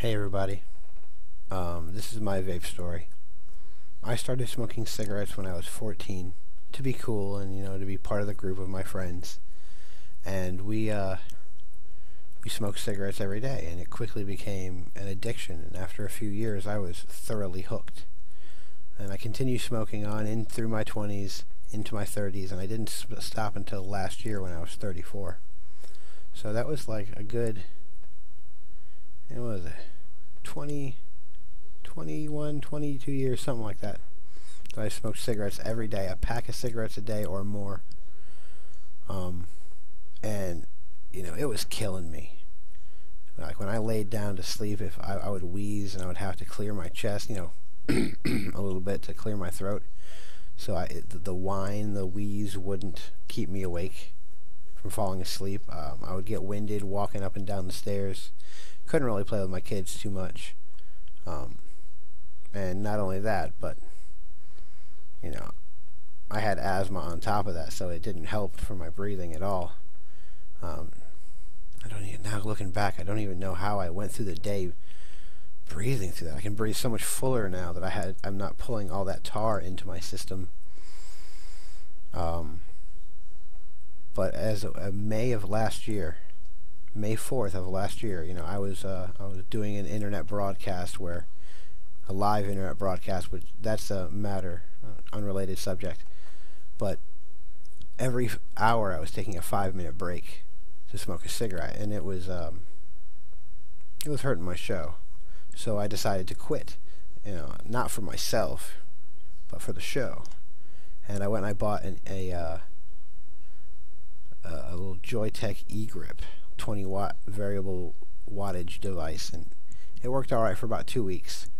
Hey everybody, this is my vape story. I started smoking cigarettes when I was 14 to be cool and, to be part of the group of my friends. And we smoked cigarettes every day, and it quickly became an addiction. And after a few years, I was thoroughly hooked. And I continued smoking on in through my 20s, into my 30s, and I didn't stop until last year when I was 34. So that was like a good... It was 21, 22 years, something like that. I smoked cigarettes every day, a pack of cigarettes a day or more. And, it was killing me. Like when I laid down to sleep, if I would wheeze and I would have to clear my chest, a little bit to clear my throat. So the whine, the wheeze wouldn't keep me awake from falling asleep. I would get winded walking up and down the stairs. Couldn't really play with my kids too much. And not only that, but, I had asthma on top of that, so it didn't help for my breathing at all. Now looking back, I don't even know how I went through the day breathing through that. I can breathe so much fuller now that I'm not pulling all that tar into my system. But as of May of last year, May 4th of last year, I was doing an internet broadcast a live internet broadcast, which that's a matter, unrelated subject. But every hour I was taking a 5-minute break to smoke a cigarette, and it was hurting my show. So I decided to quit, not for myself, but for the show. And I went and I bought a little Joytech e-grip, 20-watt variable wattage device, and it worked alright for about 2 weeks.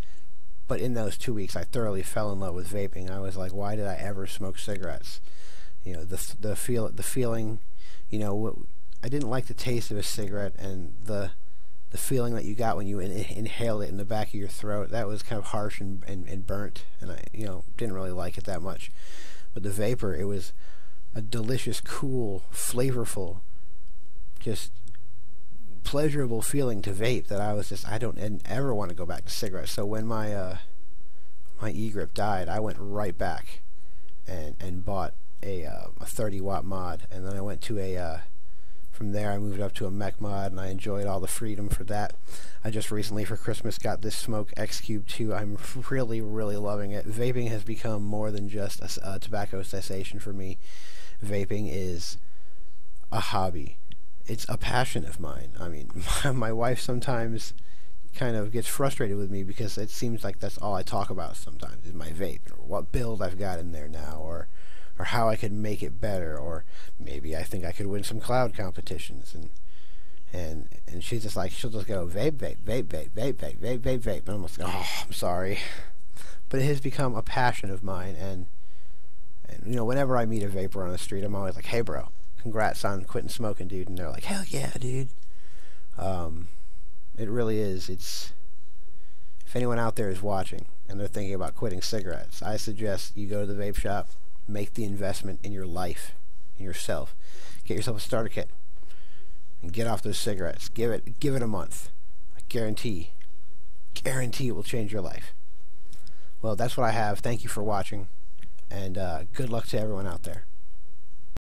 But in those 2 weeks, I thoroughly fell in love with vaping. I was like, why did I ever smoke cigarettes? The feeling, I didn't like the taste of a cigarette, and the feeling that you got when you inhaled it in the back of your throat, that was kind of harsh and burnt, and I, didn't really like it that much. But the vapor, it was a delicious, cool, flavorful, just pleasurable feeling to vape that I don't ever want to go back to cigarettes. So when my e-grip died, I went right back and bought a 30-watt mod, and then I went to from there I moved up to a mech mod, and I enjoyed all the freedom for that. I just recently for Christmas got this Smoke X Cube 2. I'm really, really loving it. Vaping has become more than just a tobacco cessation for me. Vaping is a hobby. It's a passion of mine. I mean, my wife sometimes kind of gets frustrated with me because it seems like that's all I talk about sometimes is my vape, or what build I've got in there now, or how I could make it better, or maybe I think I could win some cloud competitions, and she's just like, she'll just go vape, vape, vape, vape, vape, vape, vape, vape, vape, and I'm just like, oh, I'm sorry, but it has become a passion of mine, and whenever I meet a vapor on the street, I'm always like, hey bro, congrats on quitting smoking, dude. And they're like, hell yeah, dude. It really is. If anyone out there is watching and they're thinking about quitting cigarettes, I suggest you go to the vape shop, make the investment in your life, in yourself. Get yourself a starter kit and get off those cigarettes. Give it a month. I guarantee it will change your life. Well, that's what I have. Thank you for watching, and good luck to everyone out there.